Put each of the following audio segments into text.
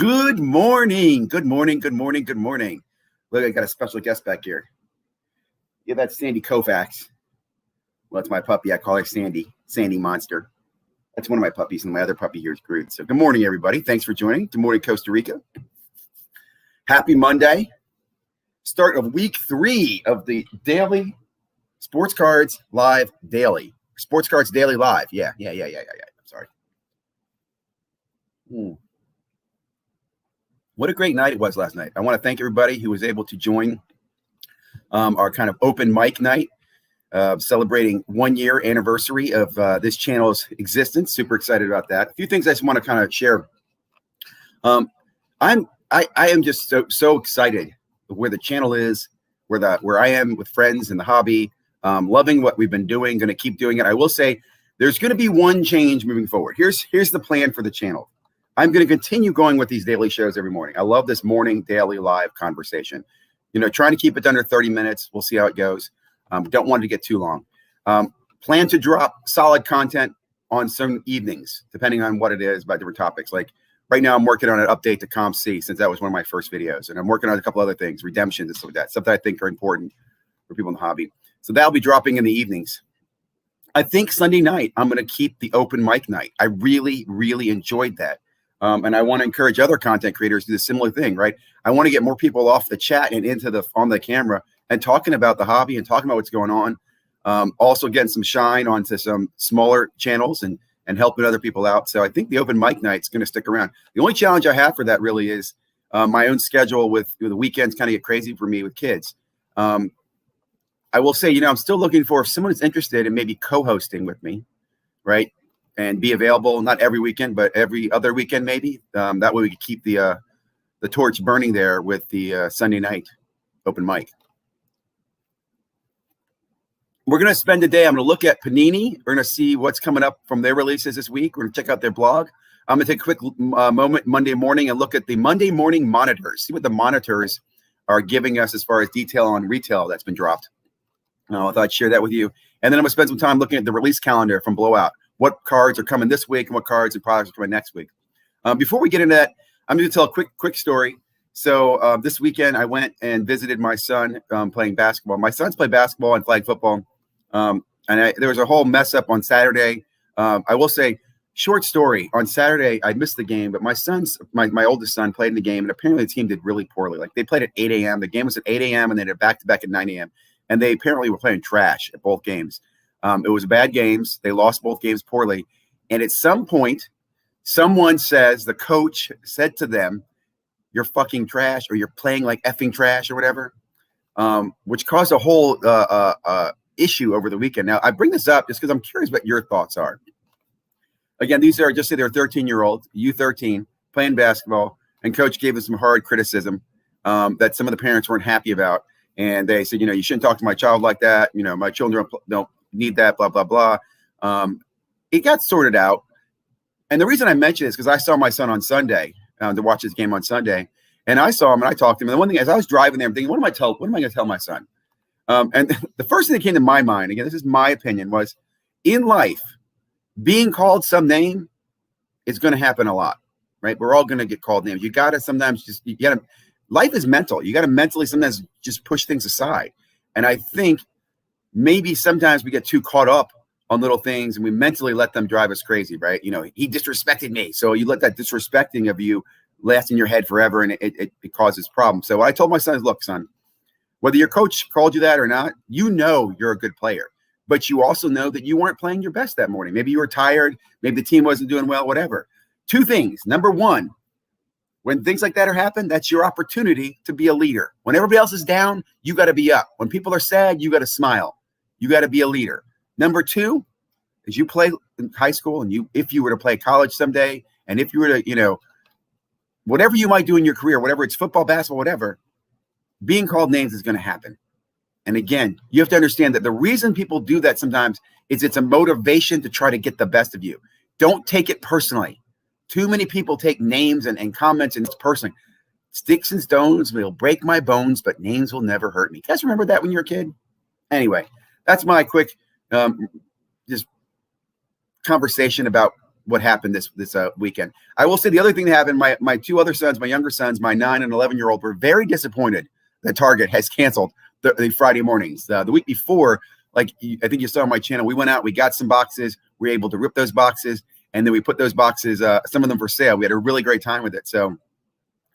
Good morning. Good morning. Good morning. Good morning. Look, I got a special guest back here. Yeah, that's Sandy Koufax. Well, that's my puppy. I call her Sandy. Sandy Monster. That's one of my puppies, and my other puppy here is Groot. So good morning, everybody. Thanks for joining. Good morning, Costa Rica. Happy Monday. Start of week 3 of the daily Sports Cards Live Daily. Sports Cards Daily Live. Yeah. I'm sorry. What a great night it was last night. I want to thank everybody who was able to join our kind of open mic night, celebrating 1 year anniversary of this channel's existence. Super excited about that. A few things I just want to kind of share. I am just so excited where the channel is, where I am with friends in the hobby, loving what we've been doing, going to keep doing it. I will say there's going to be one change moving forward. Here's the plan for the channel. I'm going to continue going with these daily shows every morning. I love this morning daily live conversation. Trying to keep it under 30 minutes. We'll see how it goes. Don't want it to get too long. Plan to drop solid content on some evenings, depending on what it is, about different topics. Like right now, I'm working on an update to ComC, since that was one of my first videos. And I'm working on a couple other things, redemptions and stuff like that, stuff that I think are important for people in the hobby. So that'll be dropping in the evenings. I think Sunday night, I'm going to keep the open mic night. I really, really enjoyed that. And I want to encourage other content creators to do the similar thing, right? I want to get more people off the chat and into on the camera and talking about the hobby and talking about what's going on. Also getting some shine onto some smaller channels and helping other people out. So I think the open mic night's going to stick around. The only challenge I have for that really is my own schedule with the weekends kind of get crazy for me with kids. I will say, I'm still looking for if someone is interested in maybe co-hosting with me, right? And be available, not every weekend, but every other weekend, maybe. That way we could keep the torch burning there with the Sunday night open mic. We're going to spend the day. I'm going to look at Panini. We're going to see what's coming up from their releases this week. We're going to check out their blog. I'm going to take a quick moment Monday morning and look at the Monday morning monitors. See what the monitors are giving us as far as detail on retail that's been dropped. I thought I'd share that with you. And then I'm going to spend some time looking at the release calendar from Blowout. What cards are coming this week and what cards and products are coming next week. Before we get into that, I'm going to tell a quick story. So this weekend, I went and visited my son playing basketball. My son's played basketball and flag football. There was a whole mess up on Saturday. I will say, short story, on Saturday, I missed the game, but my oldest son played in the game, and apparently the team did really poorly. Like they played at 8 a.m. The game was at 8 a.m. and then they're back-to-back at 9 a.m. And they apparently were playing trash at both games. It was bad games. They lost both games poorly. And at some point, someone says, the coach said to them, "You're fucking trash," or "You're playing like effing trash," or whatever, which caused a whole issue over the weekend. Now, I bring this up just because I'm curious what your thoughts are. Again, these are just say they're 13-year-olds, U13, playing basketball, and coach gave them some hard criticism that some of the parents weren't happy about. And they said, you shouldn't talk to my child like that. My children don't need that, blah, blah, blah. It got sorted out. And the reason I mention this is because I saw my son on Sunday to watch his game on Sunday. And I saw him and I talked to him. And the one thing, as I was driving there, I'm thinking, what am I going to tell my son? And the first thing that came to my mind, again, this is my opinion, was in life, being called some name is going to happen a lot, right? We're all going to get called names. You got to sometimes life is mental. You got to mentally sometimes just push things aside. And I think maybe sometimes we get too caught up on little things and we mentally let them drive us crazy, right? He disrespected me. So you let that disrespecting of you last in your head forever, and it causes problems. So I told my son, look, son, whether your coach called you that or not, you're a good player. But you also know that you weren't playing your best that morning. Maybe you were tired. Maybe the team wasn't doing well, whatever. Two things. Number one, when things like that are happening, that's your opportunity to be a leader. When everybody else is down, you got to be up. When people are sad, you got to smile. You got to be a leader. Number two, as you play in high school and if you were to play college someday, and if you were to, whatever you might do in your career, whatever it's football, basketball, whatever, being called names is going to happen. And again, you have to understand that the reason people do that sometimes is it's a motivation to try to get the best of you. Don't take it personally. Too many people take names and comments and it's personally. Sticks and stones will break my bones, but names will never hurt me. You guys remember that when you were a kid? Anyway, that's my quick just conversation about what happened this weekend. I will say the other thing that happened, my two other sons, my younger sons, my 9 and 11-year-old, were very disappointed that Target has canceled the Friday mornings. The week before, like I think you saw on my channel, we went out, we got some boxes, we were able to rip those boxes, and then we put those boxes, some of them for sale. We had a really great time with it. So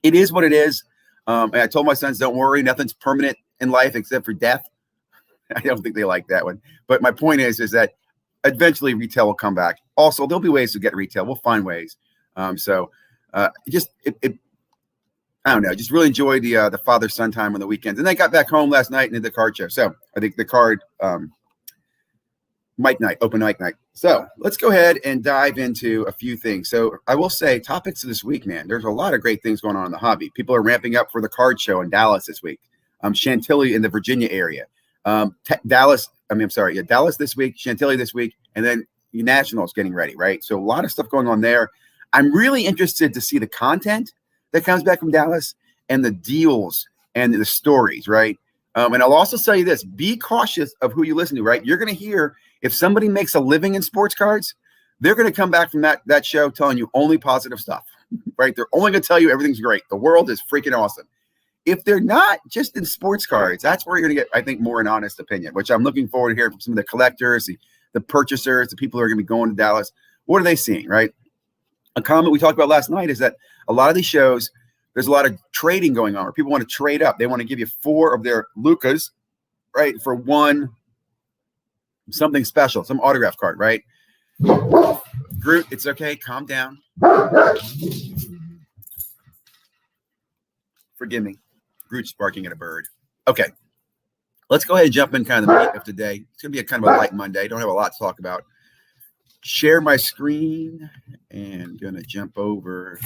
it is what it is. And I told my sons, don't worry, nothing's permanent in life except for death. I don't think they like that one. But my point is that eventually retail will come back. Also, there'll be ways to get retail. We'll find ways. I don't know. Just really enjoyed the father-son time on the weekends. And then I got back home last night and did the card show. So I think the card mic night, open mic night. So let's go ahead and dive into a few things. So I will say topics of this week, man, there's a lot of great things going on in the hobby. People are ramping up for the card show in Dallas this week. Chantilly in the Virginia area. Dallas this week, Chantilly this week, and then Nationals getting ready, right? So a lot of stuff going on there. I'm really interested to see the content that comes back from Dallas and the deals and the stories, right? And I'll also tell you this, be cautious of who you listen to, right? You're going to hear if somebody makes a living in sports cards, they're going to come back from that show telling you only positive stuff, right? They're only going to tell you everything's great. The world is freaking awesome. If they're not just in sports cards, that's where you're going to get, I think, more an honest opinion, which I'm looking forward to hearing from some of the collectors, the purchasers, the people who are going to be going to Dallas. What are they seeing, right? A comment we talked about last night is that a lot of these shows, there's a lot of trading going on where people want to trade up. They want to give you 4 of their Lucas, right, for one something special, some autograph card, right? Groot, it's okay. Calm down. Forgive me. Groot's barking at a bird. Okay. Let's go ahead and jump in kind of the meat of today. It's going to be a kind of a light Monday. Don't have a lot to talk about. Share my screen and going to jump over.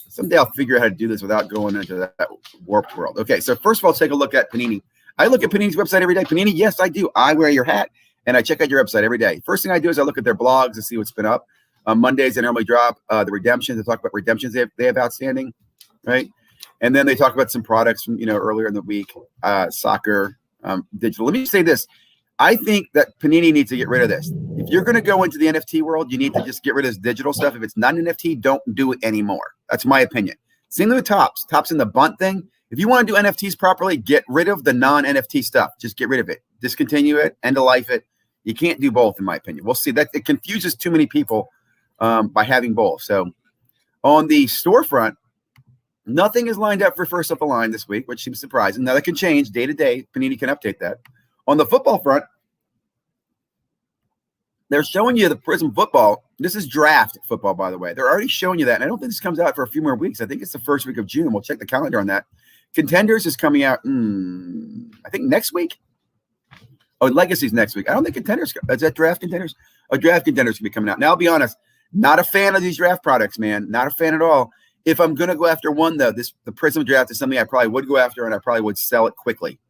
Someday I'll figure out how to do this without going into that warped world. Okay, so first of all, let's take a look at Panini. I look at Panini's website every day. Panini, yes, I do. I wear your hat, and I check out your website every day. First thing I do is I look at their blogs to see what's been up. On Mondays, they normally drop the redemptions. They talk about redemptions they have outstanding, right? And then they talk about some products from, earlier in the week, soccer, digital. Let me say this. I think that Panini needs to get rid of this. If you're going to go into the NFT world, you need to just get rid of this digital stuff. If it's not an NFT, don't do it anymore. That's my opinion. Same with Topps. Topps in the bunt thing. If you want to do NFTs properly, get rid of the non-NFT stuff. Just get rid of it. Discontinue it. End of life it. You can't do both, in my opinion. We'll see. That it confuses too many people by having both. So on the storefront, nothing is lined up for first up the line this week, which seems surprising. Now, that can change day to day. Panini can update that. On the football front, they're showing you the Prism football. This is draft football, by the way. They're already showing you that. And I don't think this comes out for a few more weeks. I think it's the first week of June. We'll check the calendar on that. Contenders is coming out, I think next week. Oh, Legacy's next week. I don't think Contenders. Is that Draft Contenders? Oh, Draft Contenders will be coming out. Now, I'll be honest. Not a fan of these draft products, man. Not a fan at all. If I'm going to go after one, though, the Prism draft is something I probably would go after, and I probably would sell it quickly.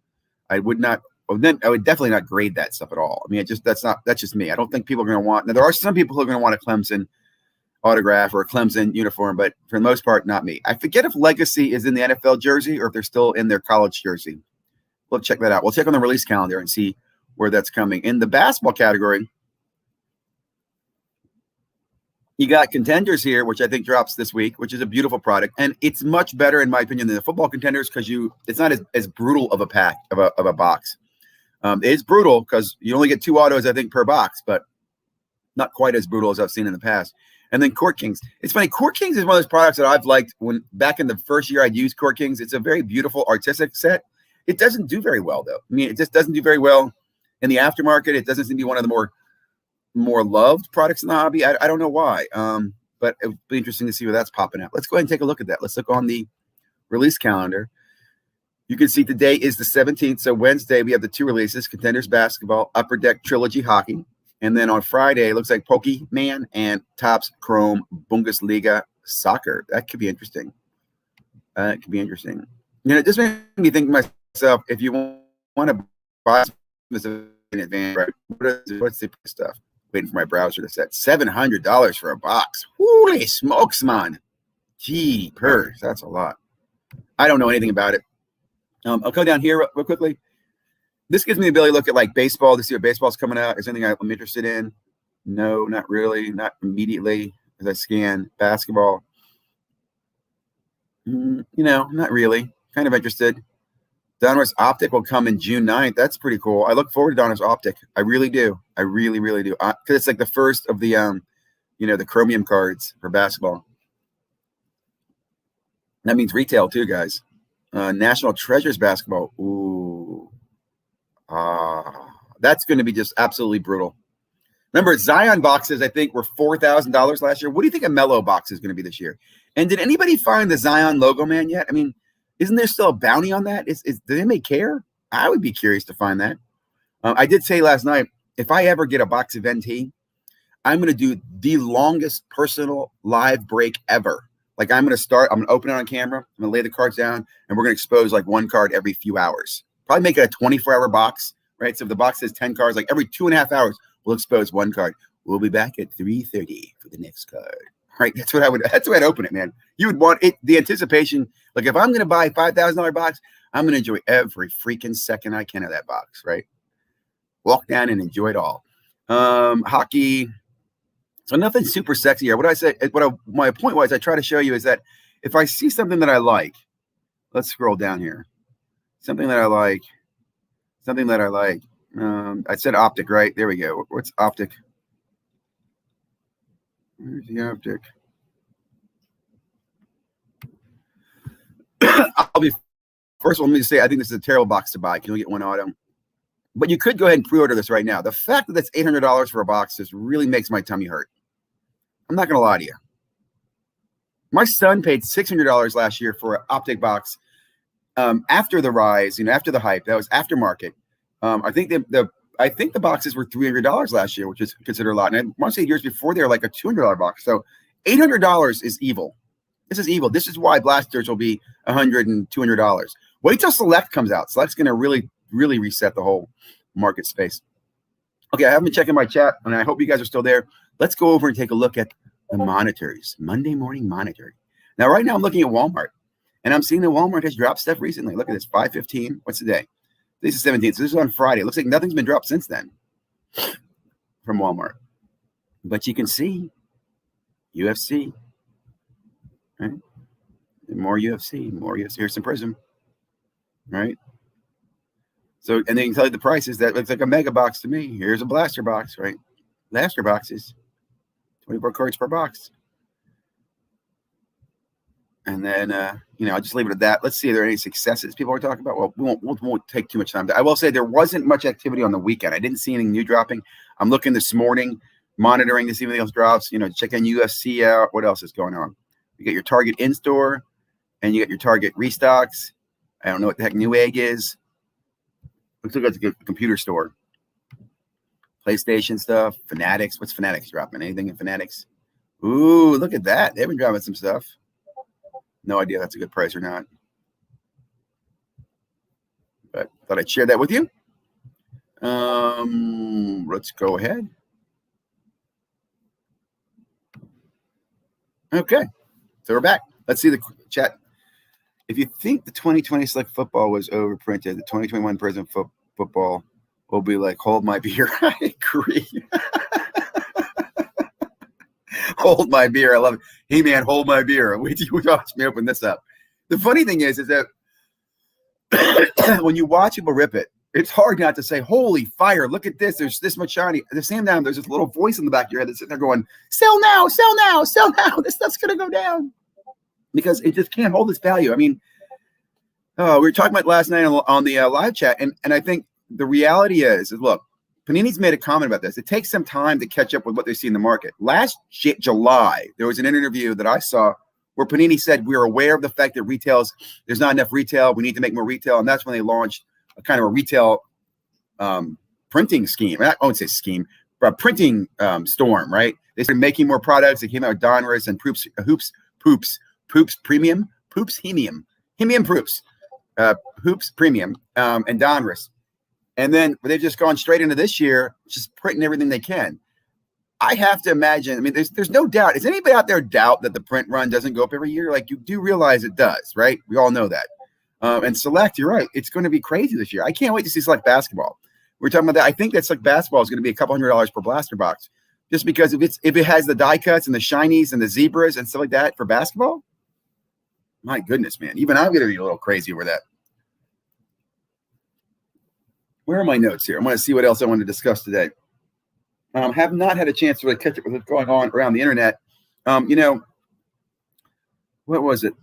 I would not. Well, then I would definitely not grade that stuff at all. I mean, that's just me. I don't think people are going to want. Now, there are some people who are going to want a Clemson autograph or a Clemson uniform, but for the most part, not me. I forget if Legacy is in the NFL jersey or if they're still in their college jersey. We'll check that out. We'll check on the release calendar and see where that's coming. In the basketball category, you got Contenders here, which I think drops this week, which is a beautiful product. And it's much better, in my opinion, than the football Contenders because it's not as brutal of a pack, of a box. It's brutal because you only get 2 autos, I think, per box, but not quite as brutal as I've seen in the past. And then Court Kings. It's funny. Court Kings is one of those products that I've liked when back in the first year I'd used Court Kings. It's a very beautiful artistic set. It doesn't do very well, though. I mean, it just doesn't do very well in the aftermarket. It doesn't seem to be one of the more loved products in the hobby. I don't know why, but it would be interesting to see where that's popping up. Let's go ahead and take a look at that. Let's look on the release calendar. You can see today is the 17th. So Wednesday, we have the 2 releases, Contenders Basketball, Upper Deck Trilogy Hockey. And then on Friday, it looks like Pokemon and Topps Chrome Bundesliga Soccer. That could be interesting. It could be interesting. It just made me think to myself, if you want to buy this in advance, right? What's the stuff? Waiting for my browser to set. $700 for a box. Holy smokes, man. Gee, purse. That's a lot. I don't know anything about it. I'll go down here real quickly. This gives me the ability to look at like baseball to see what baseball's coming out. Is there anything I'm interested in? No, not really. Not immediately. as I scan basketball. Not really. Kind of interested. Donruss Optic will come in June 9th. That's pretty cool. I look forward to Donruss Optic. I really do. I really, really do. Because it's like the first of the, the chromium cards for basketball. That means retail too, guys. National Treasures basketball. Ooh. That's going to be just absolutely brutal. Remember, Zion boxes, I think, were $4,000 last year. What do you think a Melo box is going to be this year? And did anybody find the Zion logo man yet? I mean, isn't there still a bounty on that? Do anybody care? I would be curious to find that. I did say last night, if I ever get a box of NT, I'm going to do the longest personal live break ever. Like I'm going to open it on camera. I'm going to lay the cards down, and we're going to expose like one card every few hours. Probably make it a 24-hour box, right? So if the box has 10 cards, like every 2.5 hours, we'll expose one card. We'll be back at 3:30 for the next card. Right? That's the way I'd open it, man. You would want it, the anticipation. Like if I'm going to buy a $5,000 box, I'm going to enjoy every freaking second I can of that box, right? Walk down and enjoy it all. Hockey. So nothing super sexy here. My point was I try to show you is that if I see something that I like, let's scroll down here. Something that I like. I said Optic, right? There we go. What's Optic? Where's the Optic? First of all, let me just say, I think this is a terrible box to buy. Can you get one auto? But you could go ahead and pre-order this right now. The fact that that's $800 for a box just really makes my tummy hurt. I'm not going to lie to you. My son paid $600 last year for an Optic box after the rise, after the hype. That was aftermarket. I think the boxes were $300 last year, which is considered a lot. And I want to say years before they were like a $200 box. So $800 is evil. This is evil. This is why blasters will be $100 and $200. Wait till Select comes out. Select's going to really, really reset the whole market space. Okay, I haven't been checking my chat, and I hope you guys are still there. Let's go over and take a look at the monitors. Monday morning monitor. Now, right now I'm looking at Walmart, and I'm seeing that Walmart has dropped stuff recently. Look at this, 5:15. What's the day? This is 17th, so this is on Friday. It looks like nothing's been dropped since then from Walmart. But you can see UFC, right? More UFC. Here's some Prism, right? So, and they can tell you the prices. That looks like a mega box to me. Here's a blaster box, right? Blaster boxes, 24 cards per box. And then, I'll just leave it at that. Let's see if there are any successes people are talking about. Well, we won't take too much time. I will say there wasn't much activity on the weekend. I didn't see anything new dropping. I'm looking this morning, monitoring to see if anything else drops. Check on UFC out. What else is going on? You get your Target in-store, and you get your Target restocks. I don't know what the heck Newegg is. Let's look at the computer store. PlayStation stuff. Fanatics. What's Fanatics dropping? Anything in Fanatics? Ooh, look at that. They've been dropping some stuff. No idea if that's a good price or not. But thought I'd share that with you. Let's go ahead. Okay. So we're back. Let's see the chat. If you think the 2020 Select football was overprinted, the 2021 Prism football will be like, hold my beer. I agree. Hold my beer. I love it. Hey, man, hold my beer. Wait till you watch me open this up. The funny thing is that when you watch people rip it, it's hard not to say, holy fire, look at this. There's this much shiny. At the same time, there's this little voice in the back of your head that's sitting there going, sell now, sell now, sell now. This stuff's going to go down. Because it just can't hold its value. I mean, we were talking about last night on the live chat, and I think the reality is look, Panini's made a comment about this. It takes some time to catch up with what they see in the market. Last July, there was an interview that I saw where Panini said, we're aware of the fact that there's not enough retail. We need to make more retail. And that's when they launched a kind of a retail printing scheme. I won't say scheme, but printing storm, right? They started making more products. They came out with Donruss and Hoops Premium, Hoops Hemium Hoops Premium, and Donruss. And then they've just gone straight into this year, just printing everything they can. I have to imagine, I mean, there's no doubt. Does anybody out there doubt that the print run doesn't go up every year? Like, you do realize it does, right? We all know that. And Select, you're right. It's going to be crazy this year. I can't wait to see Select basketball. We're talking about that. I think that Select basketball is going to be a couple $100 per blaster box. just because if it has the die cuts and the shinies and the zebras and stuff like that for basketball, my goodness, man. Even I'm gonna be a little crazy over that. Where are my notes here? I want to see what else I want to discuss today. Have not had a chance to really catch up with what's going on around the internet. You know, what was it?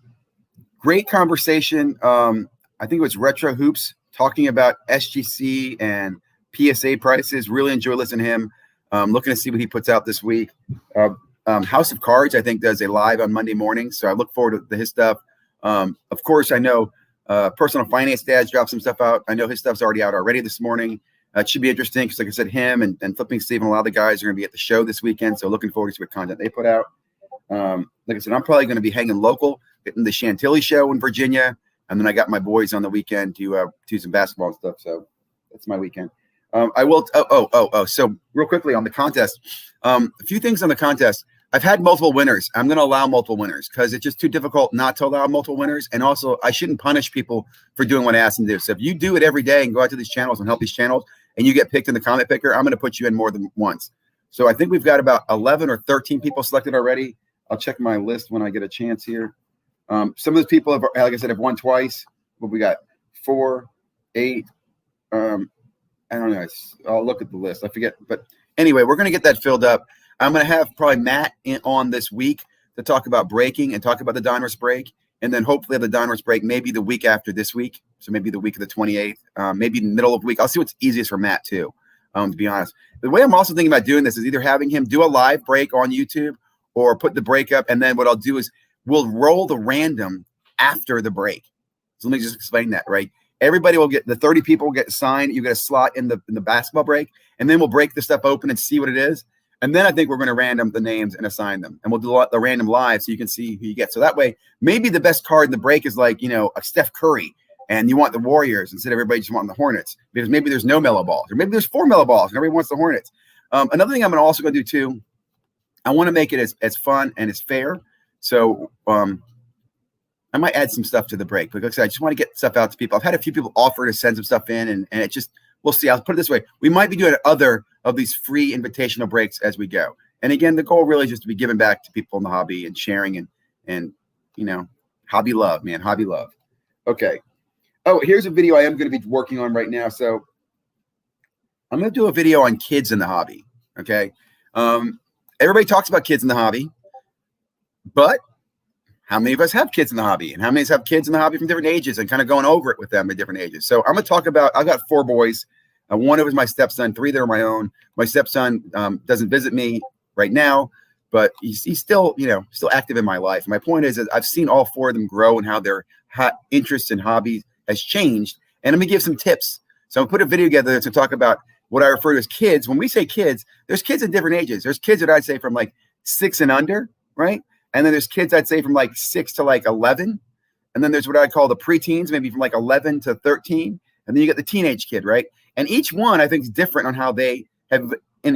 Great conversation. I think it was Retro Hoops talking about SGC and PSA prices. Really enjoy listening to him. Looking to see what he puts out this week. House of Cards, I think, does a live on Monday morning, so I look forward to his stuff. Of course, I know Personal Finance Dad's dropped some stuff out. I know his stuff's already out already this morning. It should be interesting because, like I said, him and Flipping Steve and a lot of the guys are going to be at the show this weekend, so looking forward to see what content they put out. Like I said, I'm probably going to be hanging local, getting the Chantilly show in Virginia, and then I got my boys on the weekend to do some basketball and stuff, so that's my weekend. I will. So real quickly on the contest, a few things on the contest. I've had multiple winners. I'm going to allow multiple winners because it's just too difficult not to allow multiple winners. And also, I shouldn't punish people for doing what I ask them to do. So if you do it every day and go out to these channels and help these channels, and you get picked in the comment picker, I'm going to put you in more than once. So I think we've got about 11 or 13 people selected already. I'll check my list when I get a chance here. Some of those people have, like I said, have won twice. What we got? 4, 8. I don't know. I'll look at the list. I forget. But anyway, we're going to get that filled up. I'm going to have probably Matt on this week to talk about breaking and talk about the Donruss break. And then hopefully have the Donruss break maybe the week after this week. So maybe the week of the 28th, maybe the middle of the week. I'll see what's easiest for Matt too, to be honest. The way I'm also thinking about doing this is either having him do a live break on YouTube or put the break up. And then what I'll do is we'll roll the random after the break. So let me just explain that, right? Everybody will get, the 30 people will get assigned. You get a slot in the basketball break, and then we'll break the stuff open and see what it is. And then I think we're going to random the names and assign them. And we'll do the random live so you can see who you get. So that way, maybe the best card in the break is like, a Steph Curry, and you want the Warriors instead of everybody just wanting the Hornets. Because maybe there's no Melo balls, or maybe there's 4 Melo balls, and everybody wants the Hornets. Another thing I'm also going to do too, I want to make it as fun and as fair. So I might add some stuff to the break. But like I said, I just want to get stuff out to people. I've had a few people offer to send some stuff in, and it just, we'll see. I'll put it this way. We might be doing other of these free invitational breaks as we go. And again, the goal really is just to be giving back to people in the hobby and sharing and hobby love, man, hobby love. Okay. Oh, here's a video I am going to be working on right now. So I'm going to do a video on kids in the hobby. Okay. Everybody talks about kids in the hobby, but how many of us have kids in the hobby, and how many of us have kids in the hobby from different ages and kind of going over it with them at different ages? So I'm going to talk about, I've got 4 boys. One of them is my stepson, 3 that are my own. My stepson doesn't visit me right now, but he's still, still active in my life. My point is that I've seen all 4 of them grow and how their interests and hobbies has changed. And I'm going to give some tips. So I'm going to put a video together to talk about what I refer to as kids. When we say kids, there's kids at different ages. There's kids that I'd say from like 6 and under, right? And then there's kids I'd say from like 6 to like 11. And then there's what I call the preteens, maybe from like 11 to 13. And then you get the teenage kid, right? And each one I think is different on how they have, get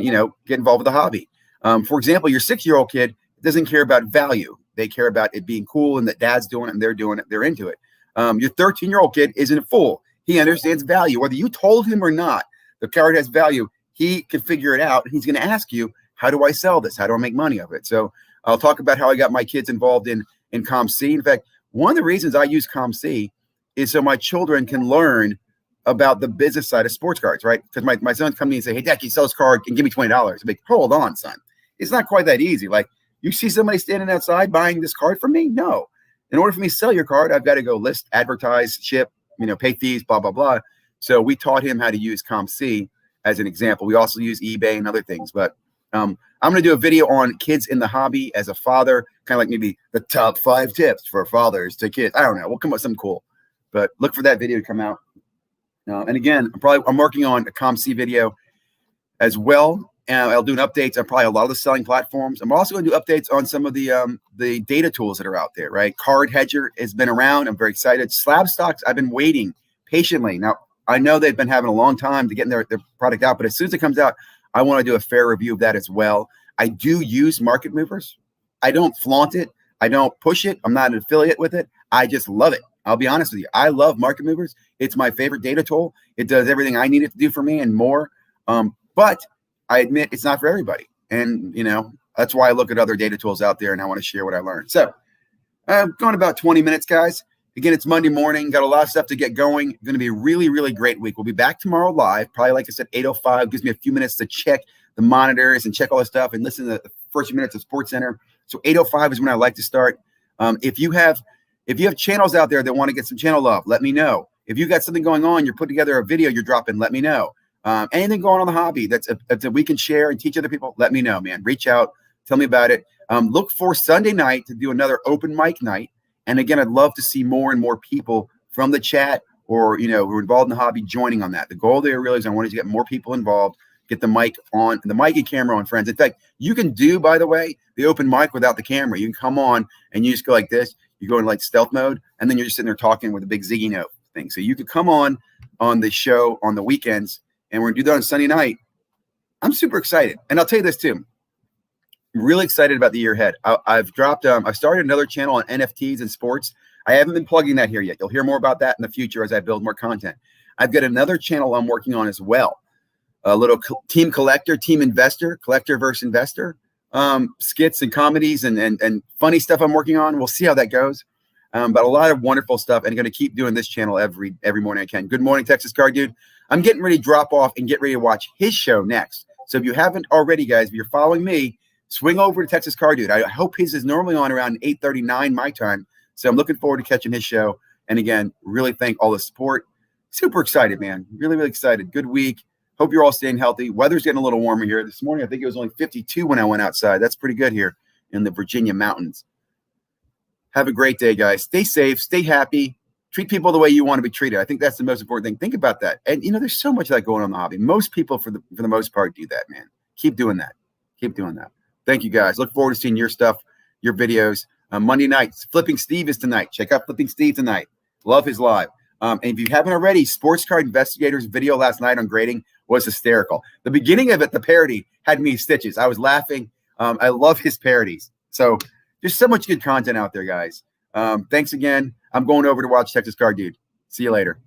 involved with the hobby. For example, your 6-year-old kid doesn't care about value. They care about it being cool and that dad's doing it and they're doing it. They're into it. Your 13-year-old kid isn't a fool. He understands value. Whether you told him or not, the card has value. He can figure it out. And he's going to ask you, how do I sell this? How do I make money of it? So I'll talk about how I got my kids involved in ComC. In fact, one of the reasons I use ComC is so my children can learn about the business side of sports cards, right? Because my son's come to me and say, hey, Dad, can you sell this card and give me $20? I'm like, hold on, son. It's not quite that easy. Like, you see somebody standing outside buying this card from me? No. In order for me to sell your card, I've got to go list, advertise, ship, pay fees, blah, blah, blah. So we taught him how to use ComC as an example. We also use eBay and other things. But I'm going to do a video on kids in the hobby as a father, kind of like maybe the top 5 tips for fathers to kids. I don't know. We'll come up with something cool. But look for that video to come out. And again, I'm working on a ComC video as well. And I'll do an updates on probably a lot of the selling platforms. I'm also going to do updates on some of the data tools that are out there, right? Card Hedger has been around. I'm very excited. Slab Stocks, I've been waiting patiently. Now, I know they've been having a long time to get their product out, but as soon as it comes out, I want to do a fair review of that as well. I do use Market Movers. I don't flaunt it. I don't push it. I'm not an affiliate with it. I just love it. I'll be honest with you. I love Market Movers. It's my favorite data tool. It does everything I need it to do for me and more. But I admit it's not for everybody. And, that's why I look at other data tools out there and I want to share what I learned. So I'm going about 20 minutes, guys. Again, it's Monday morning. Got a lot of stuff to get going. Going to be a really, really great week. We'll be back tomorrow live. Probably, like I said, 8:05. Gives me a few minutes to check the monitors and check all this stuff and listen to the first few minutes of Sports Center. So 8:05 is when I like to start. If you have channels out there that want to get some channel love, let me know. If you got something going on, you're putting together a video you're dropping, let me know. Anything going on in the hobby that we can share and teach other people, let me know, man. Reach out. Tell me about it. Look for Sunday night to do another open mic night. And again, I'd love to see more and more people from the chat or, who are involved in the hobby joining on that. The goal there really is I wanted to get more people involved, get the mic and camera on, friends. In fact, you can do, by the way, the open mic without the camera. You can come on and you just go like this. You go in like stealth mode, and then you're just sitting there talking with a big Ziggy note thing. So you could come on the show on the weekends, and we're going to do that on Sunday night. I'm super excited. And I'll tell you this too. Really excited about the year ahead. I've started another channel on NFTs and sports. I haven't been plugging that here yet. You'll hear more about that in the future as I build more content. I've got another channel I'm working on as well. A little team investor, collector versus investor, skits and comedies and funny stuff I'm working on. We'll see how that goes. But a lot of wonderful stuff, and going to keep doing this channel every morning I can. Good morning, Texas Card Dude. I'm getting ready to drop off and get ready to watch his show next. So if you haven't already, guys, if you're following me, swing over to Texas Card Dude. I hope his is normally on around 8:39 my time. So I'm looking forward to catching his show. And again, really thank all the support. Super excited, man. Really, really excited. Good week. Hope you're all staying healthy. Weather's getting a little warmer here. This morning, I think it was only 52 when I went outside. That's pretty good here in the Virginia mountains. Have a great day, guys. Stay safe. Stay happy. Treat people the way you want to be treated. I think that's the most important thing. Think about that. And, there's so much of that going on in the hobby. Most people, for the most part, do that, man. Keep doing that. Keep doing that. Thank you, guys. Look forward to seeing your stuff, your videos. Monday nights, Flipping Steve is tonight. Check out Flipping Steve tonight. Love his live. And if you haven't already, Sports Card Investigator's video last night on grading was hysterical. The beginning of it, the parody, had me stitches. I was laughing. I love his parodies. So there's so much good content out there, guys. Thanks again. I'm going over to watch Texas Card Dude. See you later.